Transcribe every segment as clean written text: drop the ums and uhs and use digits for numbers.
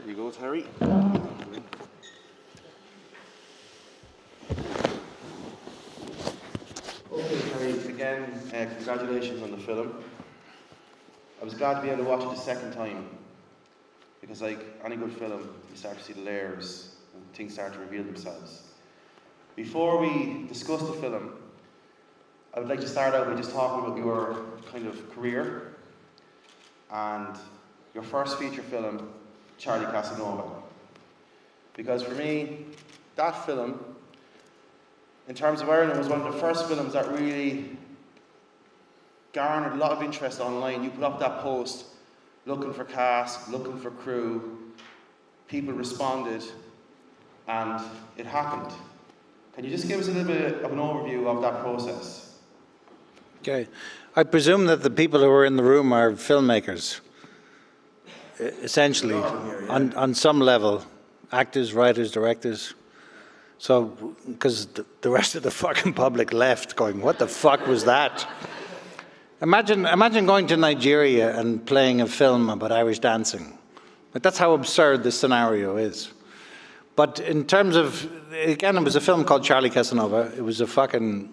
you go, Terry. Okay, Terry, again, congratulations on the film. I was glad to be able to watch it a second time, because like any good film, you start to see the layers and things start to reveal themselves. Before we discuss the film, I would like to start out by just talking about your kind of career and your first feature film, Charlie Casanova. Because for me, that film, in terms of Ireland, was one of the first films that really garnered a lot of interest online. You put up that post looking for cast, looking for crew, people responded, and it happened. Can you just give us a little bit of an overview of that process? Okay. I presume that the people who are in the room are filmmakers, essentially, on some level, actors, writers, directors. So, because the rest of the fucking public left going, what the fuck was that? Imagine going to Nigeria and playing a film about Irish dancing. Like, that's how absurd this scenario is. But in terms of, again, it was a film called Charlie Casanova. It was a fucking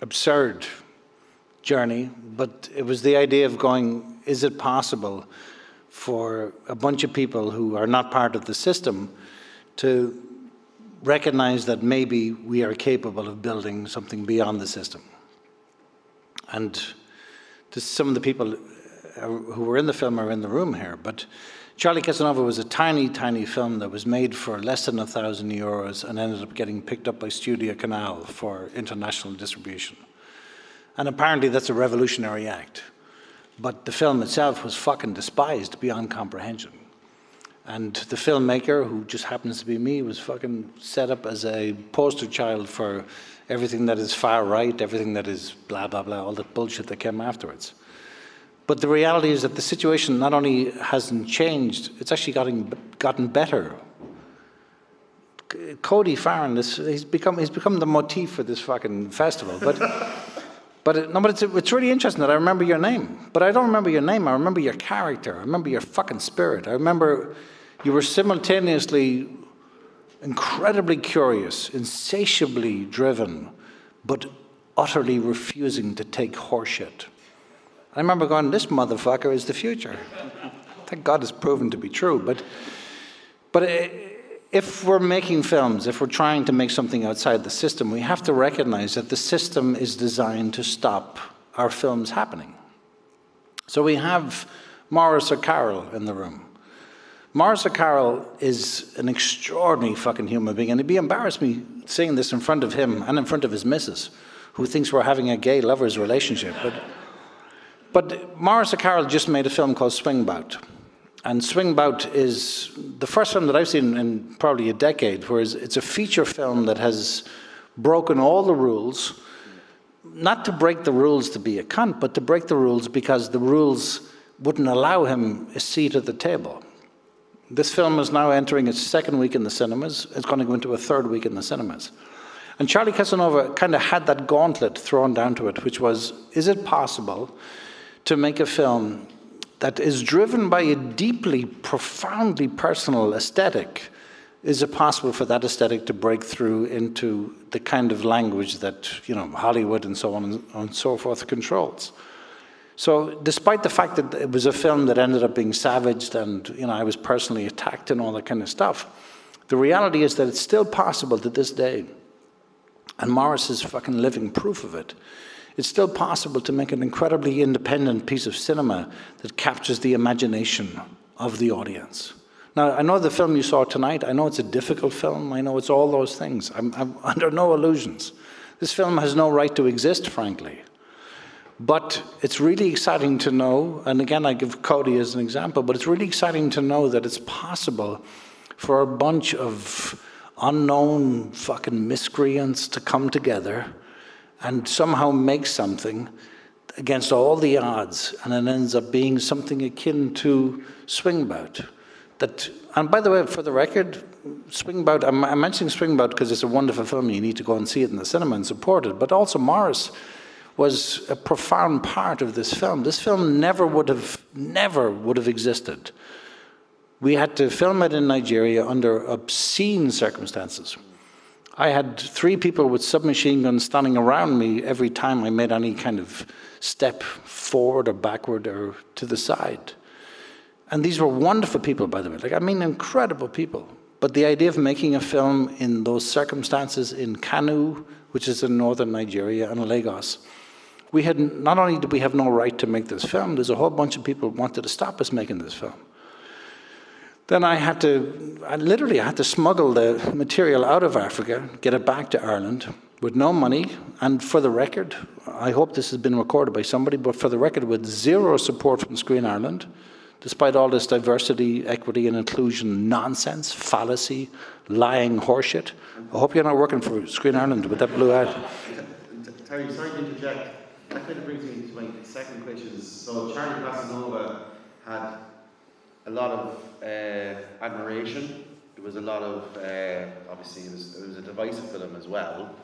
absurd journey, but it was the idea of going, is it possible for a bunch of people who are not part of the system to recognize that maybe we are capable of building something beyond the system? And to some of the people who were in the film are in the room here, but Charlie Casanova was a tiny, tiny film that was made for less than €1,000 and ended up getting picked up by Studio Canal for international distribution. And apparently that's a revolutionary act. But the film itself was fucking despised beyond comprehension. And the filmmaker, who just happens to be me, was fucking set up as a poster child for everything that is far right, everything that is blah, blah, blah, all the bullshit that came afterwards. But the reality is that the situation not only hasn't changed, it's actually gotten better. Cody Farron, he's become the motif for this fucking festival. But it's really interesting that I remember your name. But I don't remember your name, I remember your character, I remember your fucking spirit. I remember you were simultaneously incredibly curious, insatiably driven, but utterly refusing to take horseshit. I remember going, this motherfucker is the future. Thank God it's proven to be true. But if we're making films, if we're trying to make something outside the system, we have to recognize that the system is designed to stop our films happening. So we have Maurice O'Carroll in the room. Maurice O'Carroll is an extraordinary fucking human being, and it'd be embarrassed me saying this in front of him and in front of his missus, who thinks we're having a gay lovers relationship. But Maurice O'Carroll just made a film called Swingbout. And Swingbout is the first film that I've seen in probably a decade, whereas it's a feature film that has broken all the rules, not to break the rules to be a cunt, but to break the rules because the rules wouldn't allow him a seat at the table. This film is now entering its second week in the cinemas. It's going to go into a third week in the cinemas. And Charlie Casanova kind of had that gauntlet thrown down to it, which was, is it possible to make a film that is driven by a deeply, profoundly personal aesthetic? Is it possible for that aesthetic to break through into the kind of language that, you know, Hollywood and so on and so forth controls? So despite the fact that it was a film that ended up being savaged and, you know, I was personally attacked and all that kind of stuff, the reality is that it's still possible to this day, and Maurice is fucking living proof of it. It's still possible to make an incredibly independent piece of cinema that captures the imagination of the audience. Now, I know the film you saw tonight, I know it's a difficult film, I know it's all those things. I'm under no illusions. This film has no right to exist, frankly. But it's really exciting to know, and again I give Cody as an example, but it's really exciting to know that it's possible for a bunch of unknown fucking miscreants to come together and somehow make something against all the odds, and it ends up being something akin to Swingbout. And by the way, for the record, Swingbout, I'm mentioning Swingbout because it's a wonderful film, you need to go and see it in the cinema and support it, but also Maurice was a profound part of this film. This film never would have existed We had to film it in Nigeria under obscene circumstances. I had 3 people with submachine guns standing around me every time I made any kind of step forward or backward or to the side. And these were wonderful people, by the way. Like, I mean, incredible people. But the idea of making a film in those circumstances in Kano, which is in northern Nigeria, and Lagos, we had, not only did we have no right to make this film, there's a whole bunch of people who wanted to stop us making this film. Then I had to smuggle the material out of Africa, get it back to Ireland with no money, and for the record, I hope this has been recorded by somebody, but for the record, with zero support from Screen Ireland, despite all this diversity, equity and inclusion nonsense, fallacy, lying horseshit. I hope you're not working for Screen Ireland with that blue ad. Terry, sorry to interject. That kind of brings me to my second question. So Charlie Casanova had a lot of admiration. There was a lot of, obviously it was a divisive film as well,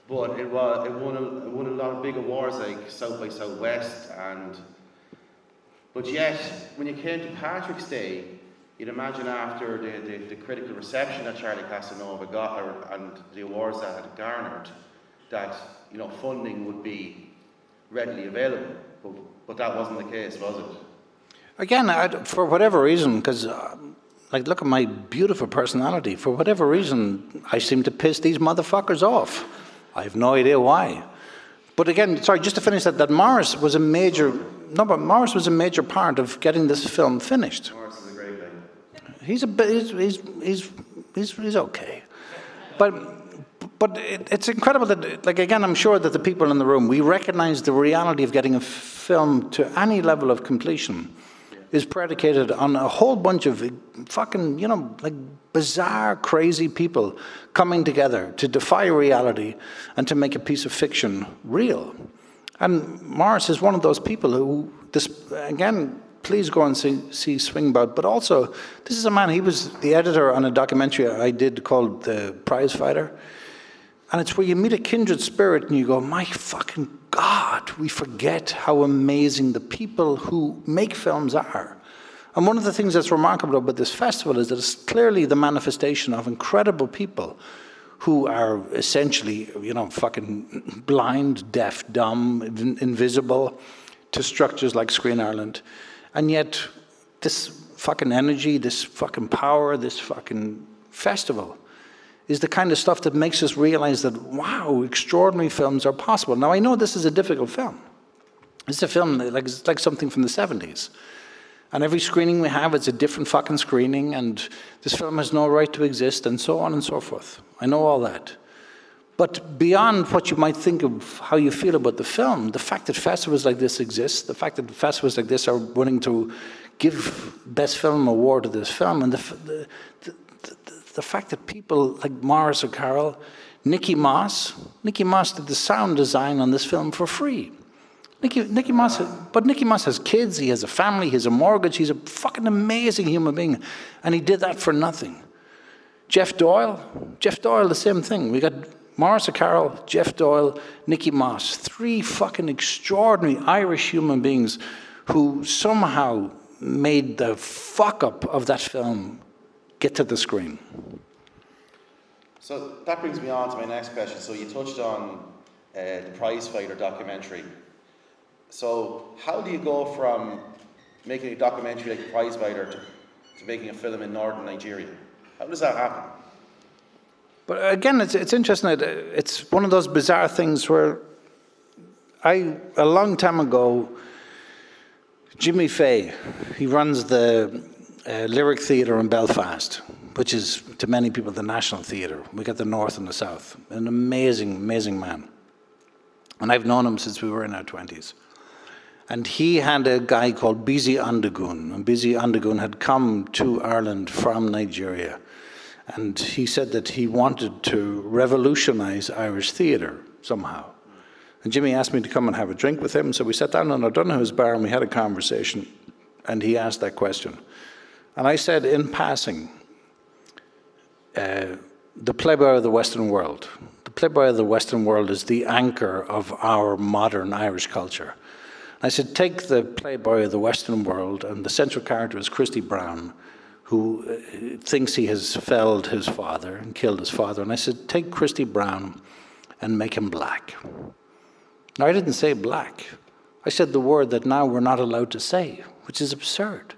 but it won a lot of big awards like South by Southwest, but yet when you came to Patrick's Day, you'd imagine after the critical reception that Charlie Casanova got and the awards that had garnered, that funding would be readily available, but that wasn't the case, was it? Again, for whatever reason, because like, look at my beautiful personality. For whatever reason, I seem to piss these motherfuckers off. I have no idea why. But again, sorry, just to finish that Morris was a major part of getting this film finished. Morris is a great guy. He's okay. But it's incredible that, like, again, I'm sure that the people in the room, we recognize the reality of getting a film to any level of completion is predicated on a whole bunch of fucking, like bizarre, crazy people coming together to defy reality and to make a piece of fiction real. And Morris is one of those people who, again, please go and see Swingbout, but also, this is a man, he was the editor on a documentary I did called The Prize Fighter. And it's where you meet a kindred spirit and you go, my fucking God, we forget how amazing the people who make films are. And one of the things that's remarkable about this festival is that it's clearly the manifestation of incredible people who are essentially, fucking blind, deaf, dumb, invisible to structures like Screen Ireland. And yet, this fucking energy, this fucking power, this fucking festival is the kind of stuff that makes us realize that, wow, extraordinary films are possible. Now, I know this is a difficult film. It's a film it's like something from the 70s. And every screening we have, it's a different fucking screening, and this film has no right to exist, and so on and so forth. I know all that. But beyond what you might think of how you feel about the film, the fact that festivals like this exist, the fact that festivals like this are willing to give Best Film Award to this film, and the fact that people like Morris O'Carroll, Nicky Moss did the sound design on this film for free. Nicky Moss has kids, he has a family, he has a mortgage, he's a fucking amazing human being, and he did that for nothing. Jeff Doyle, the same thing. We got Morris O'Carroll, Jeff Doyle, Nicky Moss, 3 fucking extraordinary Irish human beings who somehow made the fuck up of that film get to the screen. So that brings me on to my next question. So you touched on the Prize Fighter documentary. So how do you go from making a documentary like the Prize Fighter to making a film in northern Nigeria? How does that happen? But again, it's interesting. It's one of those bizarre things where a long time ago, Jimmy Fay, he runs the Lyric Theatre in Belfast, which is, to many people, the National Theatre. We got the North and the South. An amazing, amazing man. And I've known him since we were in our 20s. And he had a guy called Bizi Andagun. And Bizi Andagun had come to Ireland from Nigeria. And he said that he wanted to revolutionize Irish theatre somehow. And Jimmy asked me to come and have a drink with him. So we sat down in O'Donoghue's bar and we had a conversation. And he asked that question. And I said in passing, the Playboy of the Western world. The Playboy of the Western world is the anchor of our modern Irish culture. I said, take the Playboy of the Western world, and the central character is Christy Brown, who thinks he has felled his father and killed his father. And I said, take Christy Brown and make him black. Now, I didn't say black. I said the word that now we're not allowed to say, which is absurd.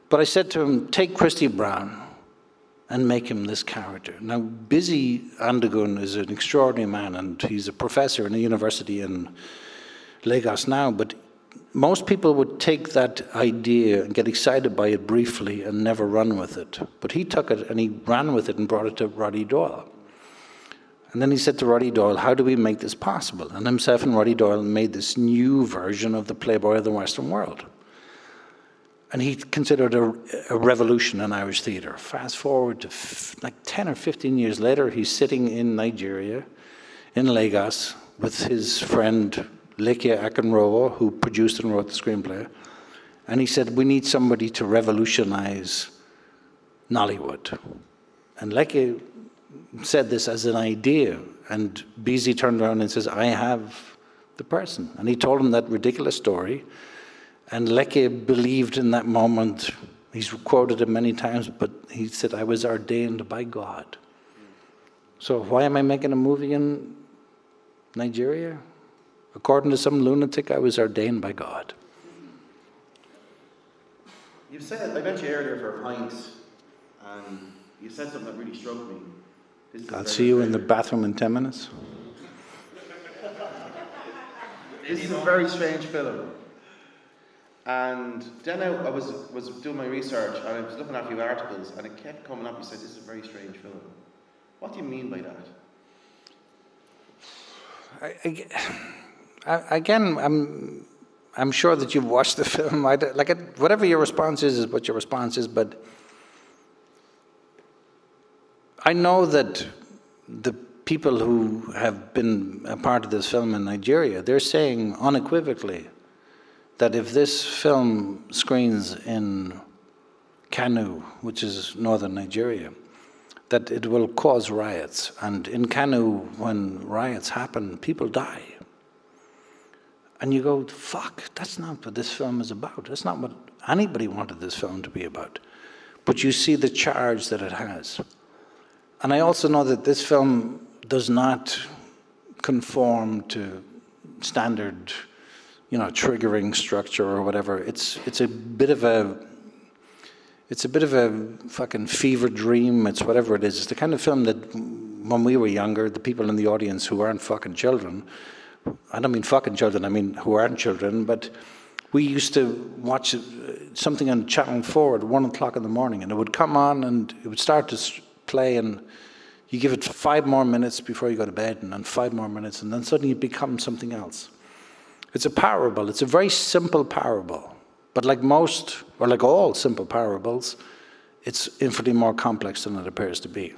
But I said to him, take Christy Brown and make him this character. Now, Busy Andagun is an extraordinary man, and he's a professor in a university in Lagos now, but most people would take that idea and get excited by it briefly and never run with it. But he took it and he ran with it and brought it to Roddy Doyle. And then he said to Roddy Doyle, how do we make this possible? And himself and Roddy Doyle made this new version of the Playboy of the Western world. And he considered a revolution in Irish theatre. Fast forward to like 10 or 15 years later, he's sitting in Nigeria, in Lagos, with his friend Lekia Akinrowo, who produced and wrote the screenplay. And he said, we need somebody to revolutionize Nollywood. And Lekia said this as an idea, and Beezy turned around and says, I have the person. And he told him that ridiculous story. And Lekia believed in that moment, he's quoted it many times, but he said, I was ordained by God. So why am I making a movie in Nigeria? According to some lunatic, I was ordained by God. You said, I met you earlier for a pint, and you said something that really struck me. I'll see you in the bathroom in 10 minutes. This is a very strange film. And then I was doing my research, and I was looking at a few articles, and it kept coming up. You said, this is a very strange film. What do you mean by that? Again, I'm sure that you've watched the film. Whatever your response is what your response is, but I know that the people who have been a part of this film in Nigeria, they're saying unequivocally that if this film screens in Kano, which is northern Nigeria, that it will cause riots. And in Kano, when riots happen, people die. And you go, fuck, that's not what this film is about. That's not what anybody wanted this film to be about. But you see the charge that it has. And I also know that this film does not conform to standard, triggering structure or whatever. It's a bit of a fucking fever dream. It's whatever it is. It's the kind of film that when we were younger, the people in the audience who aren't fucking children, I don't mean fucking children, I mean who aren't children, but we used to watch something on Channel 4 at 1 o'clock in the morning, and it would come on and it would start to play, and you give it 5 more minutes before you go to bed, and then 5 more minutes, and then suddenly it becomes something else. It's a parable. It's a very simple parable. But like most, or like all simple parables, it's infinitely more complex than it appears to be.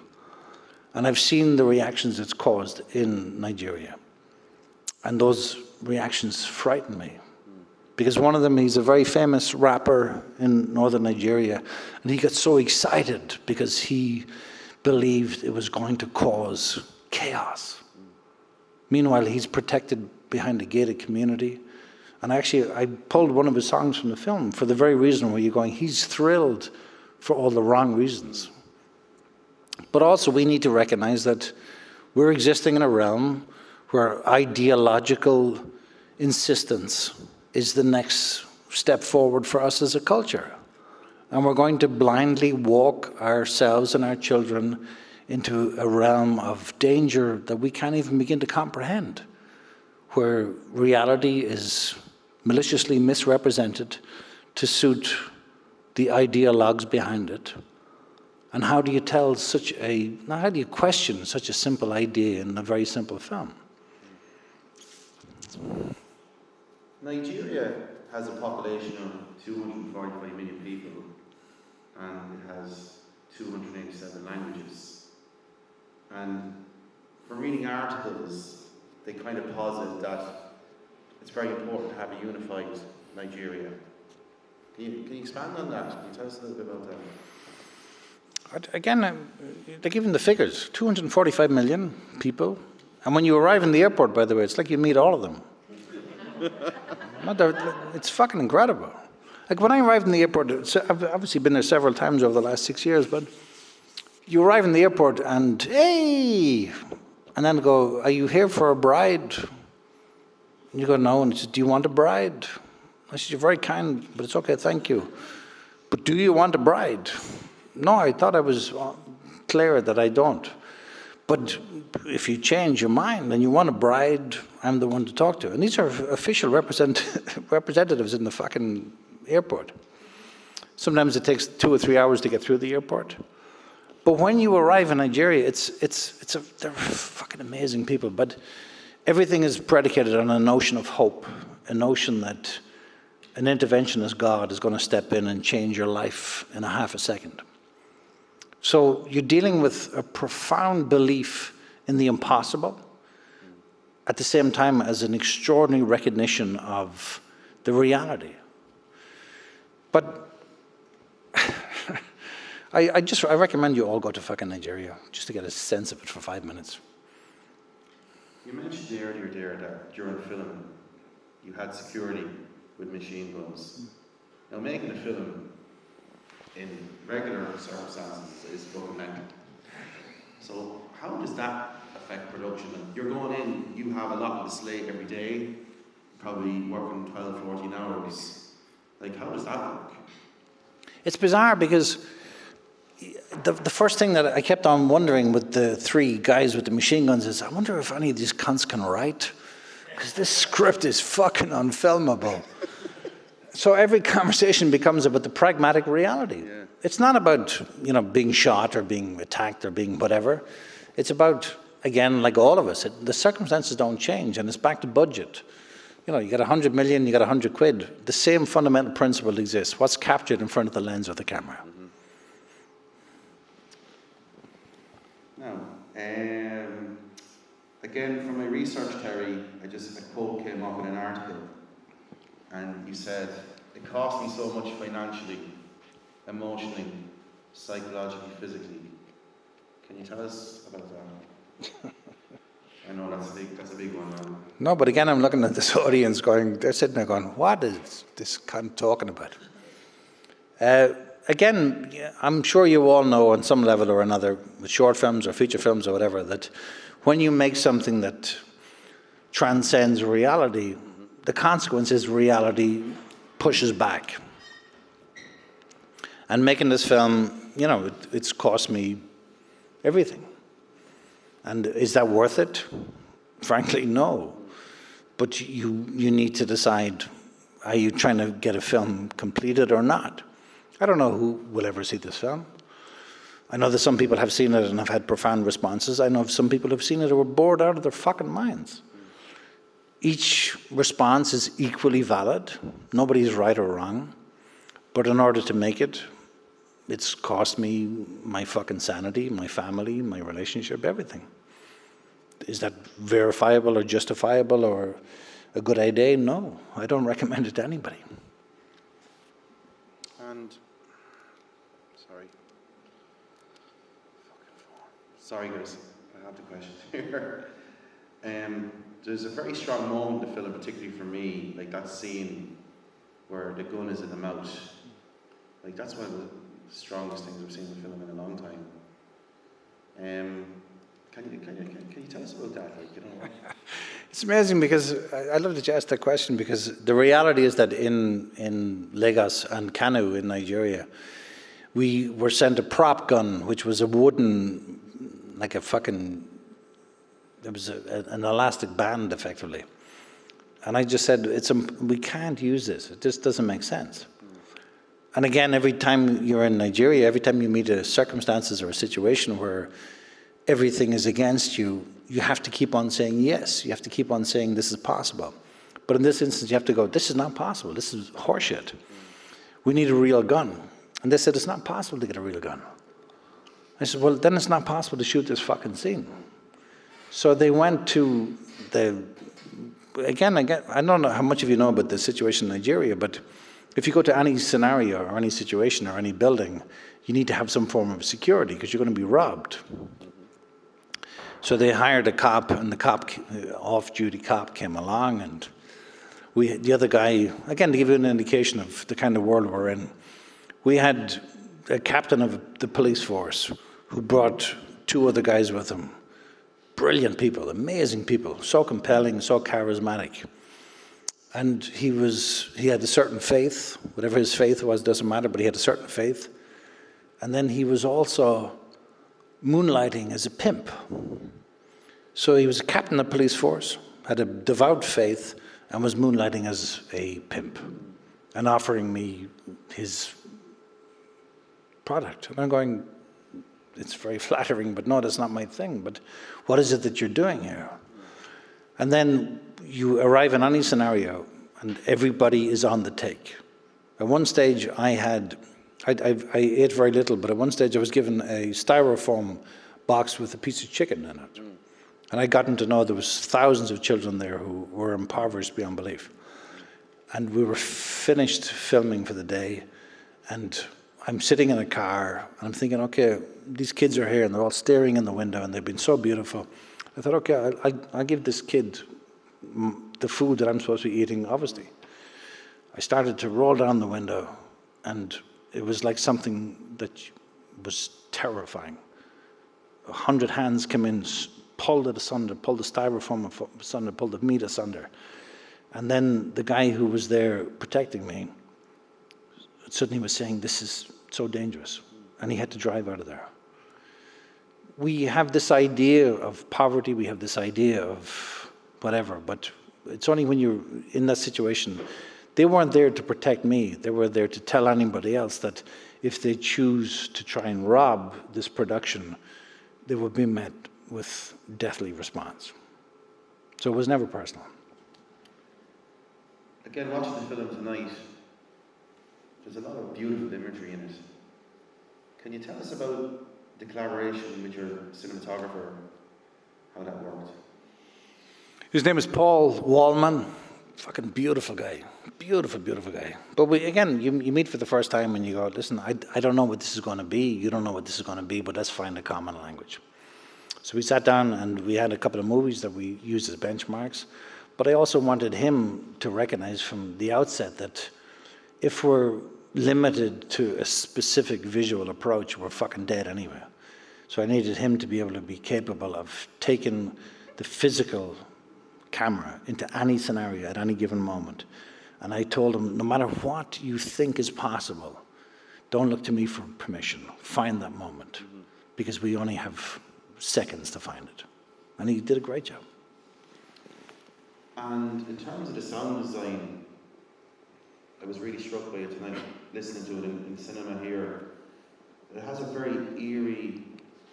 And I've seen the reactions it's caused in Nigeria. And those reactions frighten me. Because one of them, he's a very famous rapper in northern Nigeria, and he got so excited because he believed it was going to cause chaos. Meanwhile, he's protected behind a gated community. And actually, I pulled one of his songs from the film for the very reason where you're going, he's thrilled for all the wrong reasons. But also, we need to recognize that we're existing in a realm where ideological insistence is the next step forward for us as a culture. And we're going to blindly walk ourselves and our children into a realm of danger that we can't even begin to comprehend, where reality is maliciously misrepresented to suit the ideologues behind it. And how do you how do you question such a simple idea in a very simple film? Nigeria has a population of 245 million people, and it has 287 languages. And from reading articles, they kind of posit that it's very important to have a unified Nigeria. Can you expand on that? Can you tell us a little bit about that? Again, they're giving the figures, 245 million people. And when you arrive in the airport, by the way, it's like you meet all of them. It's fucking incredible. Like when I arrived in the airport, I've obviously been there several times over the last 6 years, but you arrive in the airport and, hey, and then go, are you here for a bride? And you go, no, and he says, do you want a bride? I said, you're very kind, but it's okay, thank you. But do you want a bride? No, I thought I was clear that I don't. But if you change your mind and you want a bride, I'm the one to talk to. And these are official representatives in the fucking airport. Sometimes it takes 2 or 3 hours to get through the airport. But when you arrive in Nigeria, they're fucking amazing people. But everything is predicated on a notion of hope, a notion that an interventionist God is going to step in and change your life in a half a second. So you're dealing with a profound belief in the impossible, at the same time as an extraordinary recognition of the reality. But I recommend you all go to fucking Nigeria, just to get a sense of it for 5 minutes. You mentioned earlier there that during filming you had security with machine guns. Now making a film in regular circumstances is fucking mental. So how does that affect production? You're going in, you have a lot on the slate every day, probably working 12, 14 hours. Like, how does that work? It's bizarre because the first thing that I kept on wondering with the 3 guys with the machine guns is, I wonder if any of these cunts can write, because this script is fucking unfilmable. So every conversation becomes about the pragmatic reality. Yeah. It's not about, being shot or being attacked or being whatever. It's about, again, like all of us, the circumstances don't change, and it's back to budget. You get 100 million, you got 100 quid. The same fundamental principle exists. What's captured in front of the lens of the camera? Now, again, from my research, Terry, a quote came up in an article, and you said, it cost me so much financially, emotionally, psychologically, physically. Can you tell us about that? I know that's a big one. No, but again, I'm looking at this audience they're sitting there going, what is this cunt talking about? Again, I'm sure you all know on some level or another, with short films or feature films or whatever, that when you make something that transcends reality, the consequence is reality pushes back. And making this film, it's cost me everything. And is that worth it? Frankly, no. But you need to decide, are you trying to get a film completed or not? I don't know who will ever see this film. I know that some people have seen it and have had profound responses. I know of some people who have seen it who were bored out of their fucking minds. Each response is equally valid. Nobody's right or wrong. But in order to make it, it's cost me my fucking sanity, my family, my relationship, everything. Is that verifiable or justifiable or a good idea? No, I don't recommend it to anybody. And, sorry guys, I have the question here. There's a very strong moment in the film, particularly for me, like that scene where the gun is in the mouth. Like that's one of the strongest things I've seen in the film in a long time. Can you tell us about that? It's amazing because I love that you asked that question, because the reality is that in Lagos and Kano in Nigeria, we were sent a prop gun, which was a wooden, like a fucking, it was an elastic band effectively. And I just said, we can't use this. It just doesn't make sense. And again, every time you're in Nigeria, every time you meet a circumstances or a situation where everything is against you, you have to keep on saying yes. You have to keep on saying this is possible. But in this instance, you have to go, this is not possible. This is horseshit. We need a real gun. And they said, it's not possible to get a real gun. I said, well, then it's not possible to shoot this fucking scene. So they went to again, I don't know how much of you know about the situation in Nigeria, but if you go to any scenario or any situation or any building, you need to have some form of security because you're going to be robbed. So they hired a cop, and the cop, off-duty cop, came along and The other guy, again, to give you an indication of the kind of world we're in, we had a captain of the police force who brought 2 other guys with him. Brilliant people, amazing people, so compelling, so charismatic. And he had a certain faith, whatever his faith was, doesn't matter, but he had a certain faith. And then he was also moonlighting as a pimp. So he was a captain of the police force, had a devout faith, and was moonlighting as a pimp and offering me his product. And I'm going, it's very flattering, but no, that's not my thing. But what is it that you're doing here? And then you arrive in any scenario, and everybody is on the take. At one stage, I ate very little, but at one stage I was given a styrofoam box with a piece of chicken in it. And I'd gotten to know there was thousands of children there who were impoverished beyond belief. And we were finished filming for the day, and I'm sitting in a car, and I'm thinking, okay, these kids are here, and they're all staring in the window, and they've been so beautiful. I thought, okay, I'll give this kid the food that I'm supposed to be eating, obviously. I started to roll down the window, and it was like something that was terrifying. 100 hands came in, pulled it asunder, pulled the styrofoam asunder, pulled the meat asunder. And then the guy who was there protecting me suddenly was saying, this is so dangerous. And he had to drive out of there. We have this idea of poverty, we have this idea of whatever, but it's only when you're in that situation. They weren't there to protect me. They were there to tell anybody else that if they choose to try and rob this production, they will be met with deathly response. So it was never personal. Again, watching the film tonight, there's a lot of beautiful imagery in it. Can you tell us about the collaboration with your cinematographer, how that worked? His name is Paul Wallman. Fucking beautiful guy. Beautiful, beautiful guy. But you meet for the first time and you go, listen, I don't know what this is going to be. You don't know what this is going to be, but let's find a common language. So we sat down and we had a couple of movies that we used as benchmarks. But I also wanted him to recognize from the outset that if we're limited to a specific visual approach, we're fucking dead anyway. So I needed him to be able to be capable of taking the physical camera into any scenario at any given moment. And I told him, no matter what you think is possible, don't look to me for permission. Find that moment, because we only have seconds to find it. And he did a great job. And in terms of the sound design, I was really struck by it tonight, listening to it in cinema here. It has a very eerie,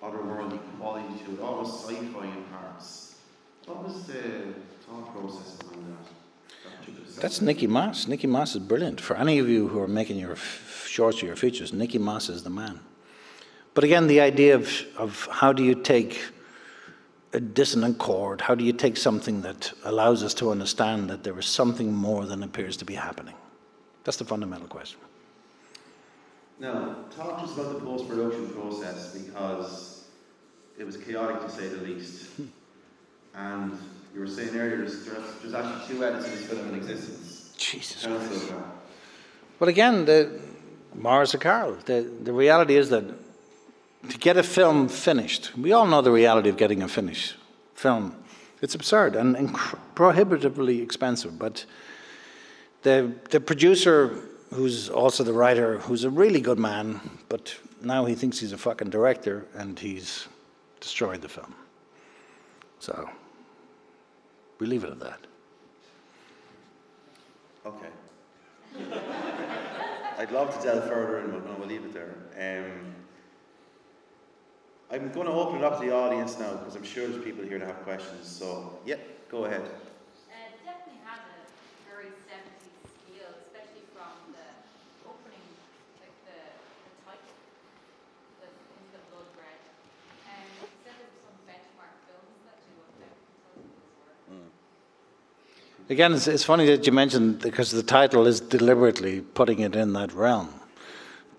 otherworldly quality to it, almost sci-fi in parts. What was the thought process behind that? That's Nicky Moss. Nicky Moss is brilliant. For any of you who are making your shorts or your features, Nicky Moss is the man. But again, the idea of how do you take a dissonant chord, how do you take something that allows us to understand that there is something more than appears to be happening? That's the fundamental question. Now, talk to us about the post-production process, because it was chaotic to say the least. And you were saying earlier, there's actually 2 edits of this film in existence. Jesus Tell us Christ. about that. Well, again, Morris or Carl, the reality is that to get a film finished, we all know the reality of getting a finished film. It's absurd and prohibitively expensive, but the producer, who's also the writer, who's a really good man, but now he thinks he's a fucking director, and he's destroyed the film. So we leave it at that. Okay. I'd love to delve further in, but no, we'll leave it there. I'm going to open it up to the audience now, because I'm sure there's people here that have questions. So, yeah, go ahead. Definitely has a very 70s feel, especially from the opening, like the title, the Into the Blood Red. You said there were some benchmark films that you looked at. Tell us what those were. Again, it's funny that you mentioned, because the title is deliberately putting it in that realm.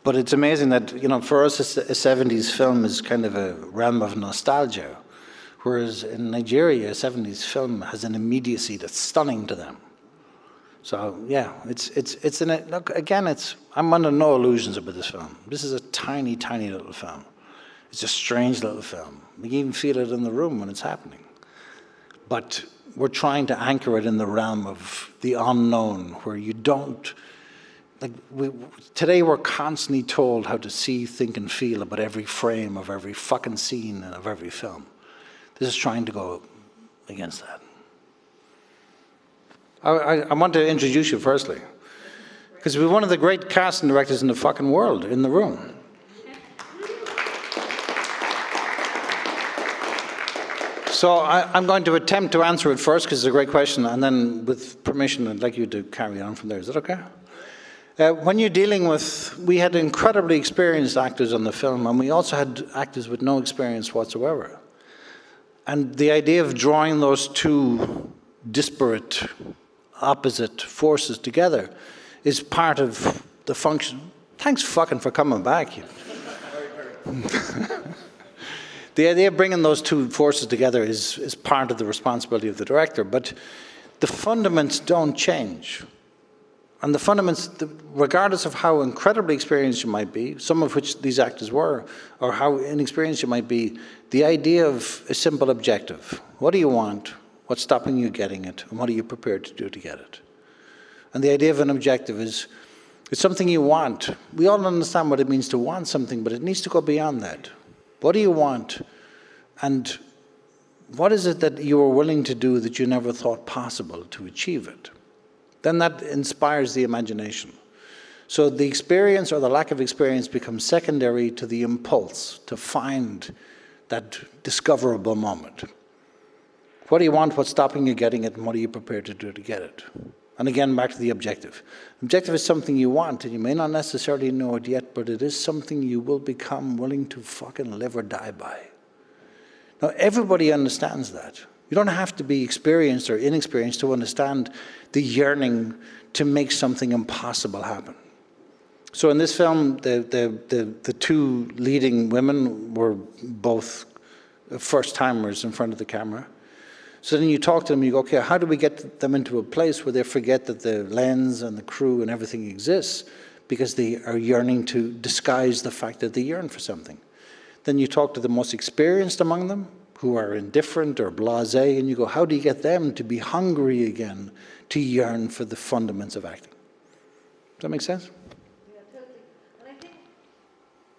But it's amazing that, for us, a 70s film is kind of a realm of nostalgia, whereas in Nigeria, a 70s film has an immediacy that's stunning to them. So yeah, look, again, I'm under no illusions about this film. This is a tiny, tiny little film. It's a strange little film. You can even feel it in the room when it's happening. But we're trying to anchor it in the realm of the unknown, where you don't, today we're constantly told how to see, think, and feel about every frame of every fucking scene and of every film. This is trying to go against that. I want to introduce you firstly, because we're one of the great casting directors in the fucking world in the room. So I'm going to attempt to answer it first, because it's a great question, and then with permission, I'd like you to carry on from there. Is that okay? When you're dealing with, we had incredibly experienced actors on the film, and we also had actors with no experience whatsoever. And the idea of drawing those two disparate, opposite forces together is part of the function. Thanks fucking for coming back. The idea of bringing those two forces together is part of the responsibility of the director, but the fundaments don't change. And the fundamentals, regardless of how incredibly experienced you might be, some of which these actors were, or how inexperienced you might be, the idea of a simple objective. What do you want? What's stopping you getting it? And what are you prepared to do to get it? And the idea of an objective is, it's something you want. We all understand what it means to want something, but it needs to go beyond that. What do you want? And what is it that you are willing to do that you never thought possible to achieve it? Then that inspires the imagination. So the experience or the lack of experience becomes secondary to the impulse to find that discoverable moment. What do you want? What's stopping you getting it? And what are you prepared to do to get it? And again, back to the objective. Objective is something you want, and you may not necessarily know it yet, but it is something you will become willing to fucking live or die by. Now, everybody understands that. You don't have to be experienced or inexperienced to understand the yearning to make something impossible happen. So in this film, the two leading women were both first-timers in front of the camera. So then you talk to them, you go, okay, how do we get them into a place where they forget that the lens and the crew and everything exists, because they are yearning to disguise the fact that they yearn for something. Then you talk to the most experienced among them, who are indifferent or blasé, and you go, how do you get them to be hungry again, to yearn for the fundamentals of acting? Does that make sense? Yeah, totally. And I think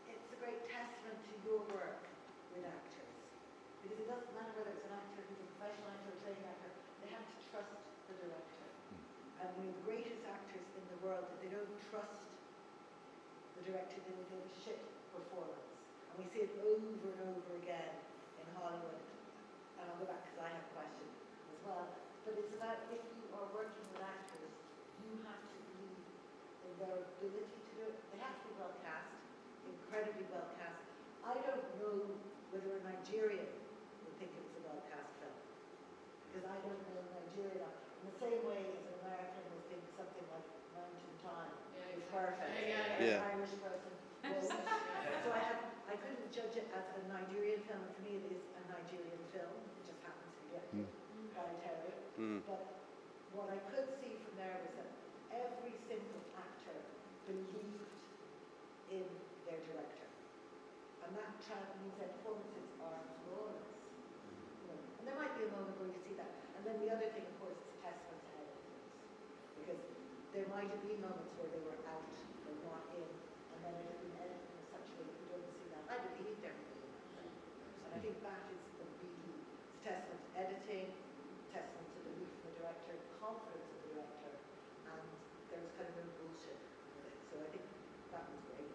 it's a great testament to your work with actors. Because it doesn't matter whether it's an actor who's a professional actor or a trained actor, they have to trust the director. And one of the greatest actors in the world, if they don't trust the director, they will give a shit performance. And we see it over and over again in Hollywood. And I'll go back because I have a question as well. But it's about, if you are working with actors, you have to believe in their ability to do it. They have to be well cast, incredibly well cast. I don't know whether a Nigerian would think it was a well cast film, because I don't know Nigeria in the same way as an American would think something like Mountain Time is perfect. Yeah. An Irish person won't. So I couldn't judge it as a Nigerian film. For me, it is a Nigerian film. It just happens to be a planetarium. But what I could see from there was that every single actor believed in their director. And that means their performances are flawless. You know, and there might be a moment where you see that. And then the other thing, of course, is testament to editors. Because there might have been moments where they were out or not in, and then it had been edited in such a way that you don't see that. I believed everything in that film. And I think that is the really testament to editing, testament to the belief in the director, confidence in the director, and there was kind of no bullshit with it. So I think that was great.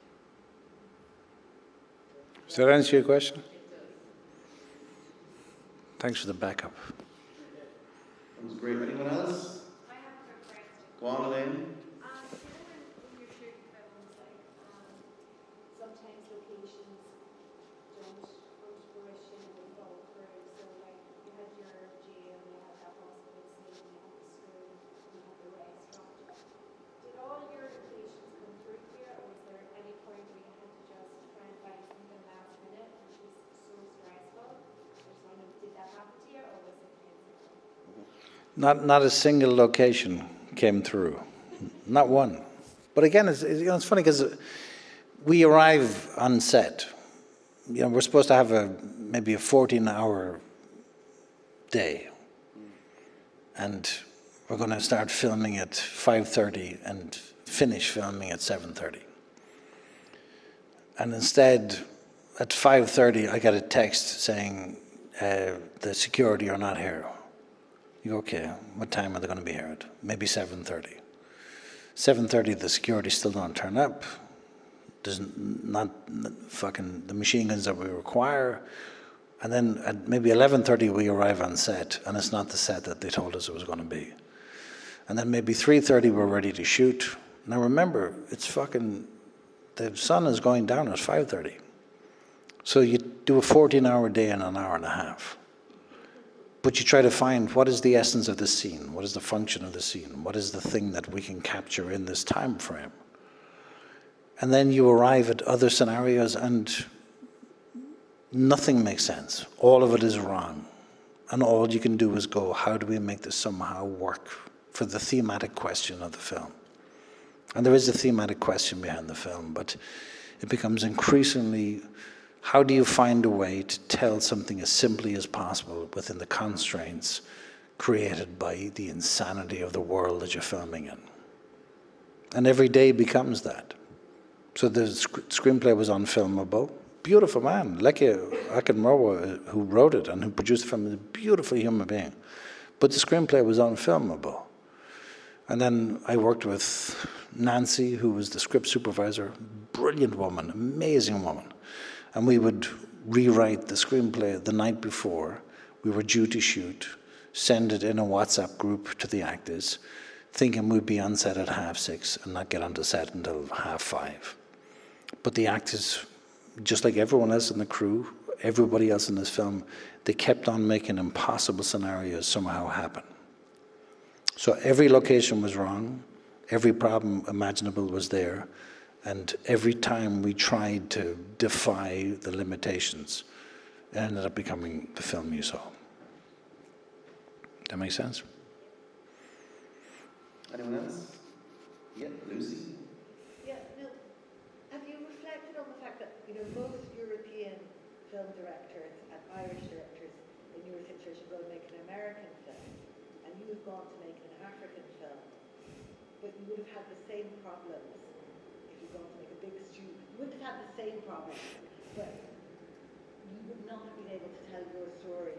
Does that answer your question? Thanks for the backup. That was great. Anyone else? I have a question. Go on, Elaine. You know when you're shooting films, like sometimes locations don't go to fruition or fall through. So like you had your jail, you had that hospital scene, you had the school, you had the restaurant. Did all your locations come through here, or was there any point where you had to just try and find something last minute, which was so stressful? Did that happen to you, or was it? Not a single location came through. Not one. But again, it's funny because we arrive on set. We're supposed to have maybe a 14-hour day. And we're going to start filming at 5:30 and finish filming at 7:30. And instead, at 5:30, I got a text saying, the security are not here. You go, okay, what time are they going to be here at? Maybe 7:30. 7:30, the security still don't turn up. There's not fucking the machine guns that we require. And then at maybe 11:30, we arrive on set, and it's not the set that they told us it was going to be. And then maybe 3:30, we're ready to shoot. Now remember, it's fucking, the sun is going down at 5:30. So you do a 14-hour day in an hour and a half. But you try to find what is the essence of the scene, what is the function of the scene, what is the thing that we can capture in this time frame. And then you arrive at other scenarios and nothing makes sense. All of it is wrong. And all you can do is go, how do we make this somehow work for the thematic question of the film? And there is a thematic question behind the film, but it becomes increasingly, how do you find a way to tell something as simply as possible within the constraints created by the insanity of the world that you're filming in? And every day becomes that. So the screenplay was unfilmable. Beautiful man, Lecky Akinmurwa, who wrote it and who produced the film, is a beautiful human being. But the screenplay was unfilmable. And then I worked with Nancy, who was the script supervisor, brilliant woman, amazing woman. And we would rewrite the screenplay the night before we were due to shoot, send it in a WhatsApp group to the actors, thinking we'd be on set at 6:30 and not get onto set until 5:30. But the actors, just like everyone else in the crew, everybody else in this film, they kept on making impossible scenarios somehow happen. So every location was wrong, every problem imaginable was there, and every time we tried to defy the limitations, it ended up becoming the film you saw. That make sense? Anyone else? Yeah, Lucy. Yeah, no. Have you reflected on the fact that, most European film directors and Irish directors in your situation go to make an American film, and you've gone to make an African film, but you would have had the same problems if you'd gone to make a big studio. You wouldn't have had the same problems, but you would not have been able to tell your story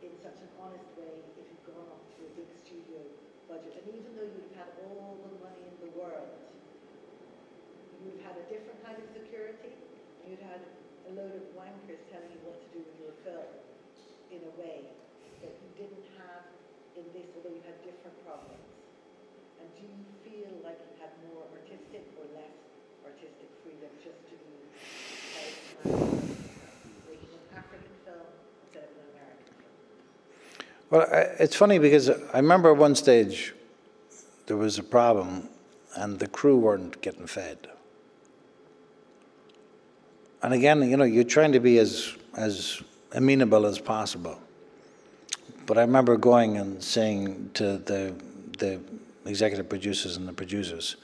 in such an honest way if you'd gone off to a big studio budget. And even though you'd have had all the money in the world, you would have had a different kind of security. You'd had a load of wankers telling you what to do with your film in a way that you didn't have in this, although you had different problems. And do you feel like you had more artistic or less artistic freedom just to be making an African film instead of an American film? Well, it's funny because I remember at one stage there was a problem and the crew weren't getting fed. And again, you're trying to be as amenable as possible. But I remember going and saying to the executive producers and the producers,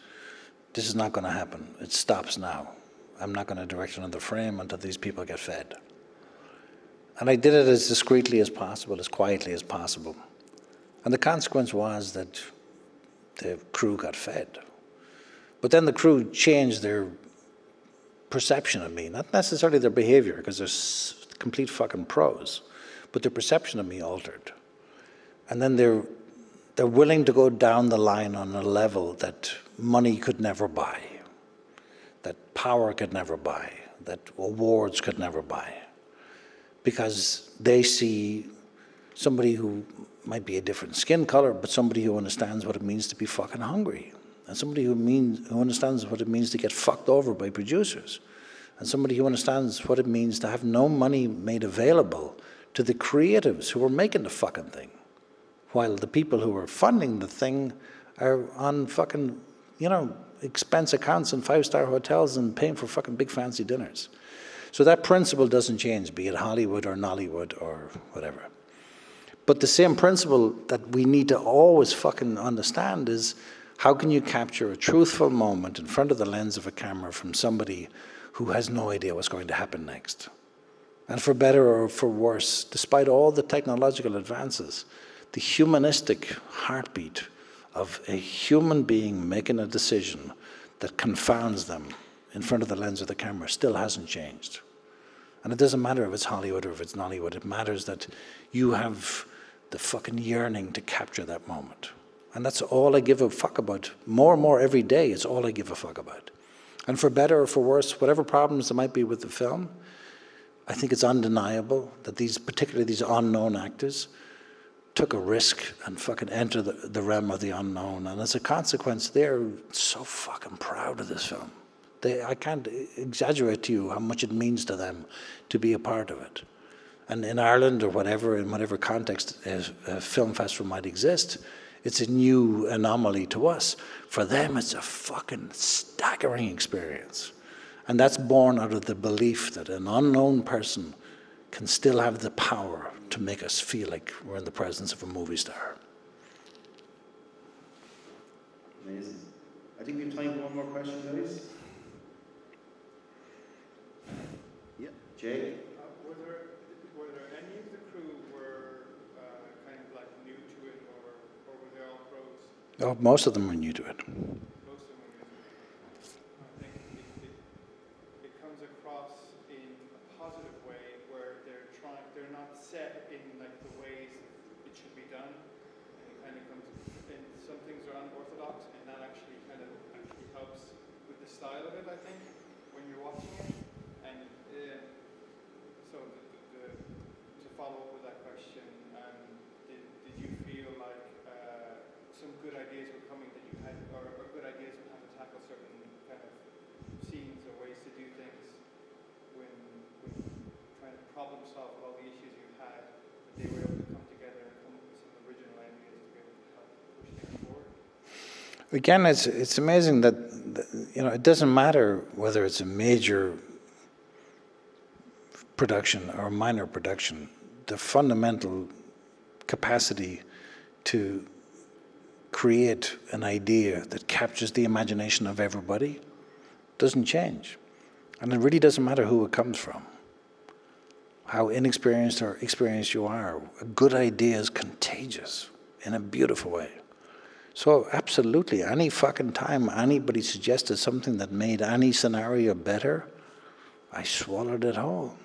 this is not going to happen. It stops now. I'm not going to direct another frame until these people get fed. And I did it as discreetly as possible, as quietly as possible. And the consequence was that the crew got fed. But then the crew changed their perception of me, not necessarily their behavior, because they're complete fucking pros, but their perception of me altered. And then they're willing to go down the line on a level that money could never buy, that power could never buy, that awards could never buy, because they see somebody who might be a different skin color, but somebody who understands what it means to be fucking hungry, and somebody who understands what it means to get fucked over by producers, and somebody who understands what it means to have no money made available to the creatives who are making the fucking thing, while the people who are funding the thing are on fucking, expense accounts in five-star hotels and paying for fucking big fancy dinners. So that principle doesn't change, be it Hollywood or Nollywood or whatever. But the same principle that we need to always fucking understand is, how can you capture a truthful moment in front of the lens of a camera from somebody who has no idea what's going to happen next? And for better or for worse, despite all the technological advances, the humanistic heartbeat of a human being making a decision that confounds them in front of the lens of the camera still hasn't changed. And it doesn't matter if it's Hollywood or if it's Nollywood, it matters that you have the fucking yearning to capture that moment. And that's all I give a fuck about. More and more every day, it's all I give a fuck about. And for better or for worse, whatever problems there might be with the film, I think it's undeniable that particularly these unknown actors, took a risk and fucking entered the realm of the unknown. And as a consequence, they're so fucking proud of this film. I can't exaggerate to you how much it means to them to be a part of it. And in Ireland or whatever, in whatever context a film festival might exist, it's a new anomaly to us. For them, it's a fucking staggering experience. And that's born out of the belief that an unknown person can still have the power to make us feel like we're in the presence of a movie star. Amazing. I think we have time for one more question, guys. Yeah, Jay? Were there any of the crew were kind of like new to it, or were they all pros? Oh, most of them were new to it. Most of them were new to it. I think it comes across in a positive way where they're not set in like the ways it should be done, and it kind of comes in. Some things are unorthodox, and that actually helps with the style of it, I think, when you're watching it. And so to follow up with that question, did you feel like some good ideas were coming that you had, or good ideas on how to tackle certain kind of scenes or ways to do things when trying to problem solve all the issues you had, that they were able to come together and come up with some original ideas to be able to help push things forward? Again, it's amazing that, it doesn't matter whether it's a major production or a minor production. The fundamental capacity to create an idea that captures the imagination of everybody doesn't change. And it really doesn't matter who it comes from, how inexperienced or experienced you are. A good idea is contagious in a beautiful way. So absolutely, any fucking time anybody suggested something that made any scenario better, I swallowed it whole.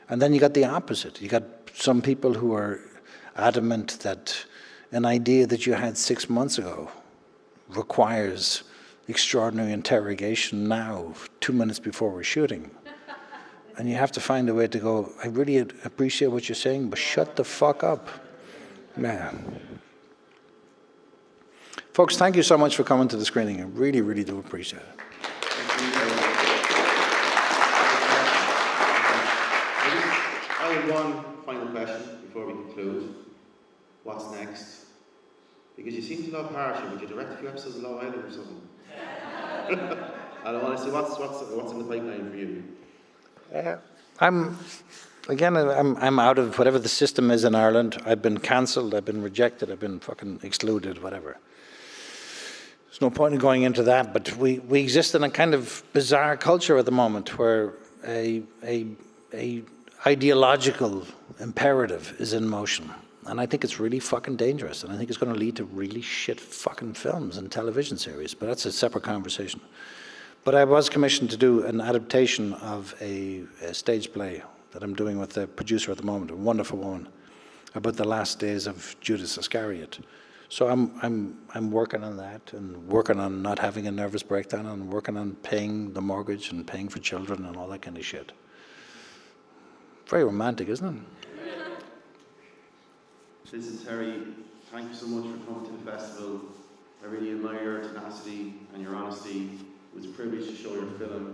And then you got the opposite. You got some people who are adamant that an idea that you had 6 months ago requires extraordinary interrogation now, 2 minutes before we're shooting. And you have to find a way to go, I really appreciate what you're saying, but shut the fuck up. Man. Folks, thank you so much for coming to the screening. I really, really do appreciate it. I have one final question before we conclude. What's next? Because you seem to love Harsha. Would you direct a few episodes of Love Island or something? I don't want to see what's in the pipeline for you. I'm out of whatever the system is in Ireland. I've been cancelled, I've been rejected, I've been fucking excluded, whatever. There's no point in going into that, but we exist in a kind of bizarre culture at the moment where a ideological imperative is in motion. And I think it's really fucking dangerous, and I think it's going to lead to really shit fucking films and television series, but that's a separate conversation. But I was commissioned to do an adaptation of a stage play that I'm doing with the producer at the moment, a wonderful woman, about the last days of Judas Iscariot. So I'm working on that, and working on not having a nervous breakdown, and working on paying the mortgage and paying for children and all that kind of shit. Very romantic, isn't it? Listen, Terry, thank you so much for coming to the festival. I really admire your tenacity and your honesty. It was a privilege to show your film,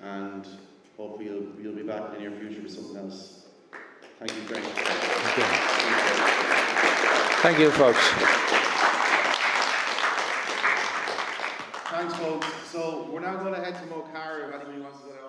and hopefully you'll be back in the near future with something else. Thank you very much. Thank you, folks. Thanks, folks. So we're now going to head to Mocara if anybody wants to go down.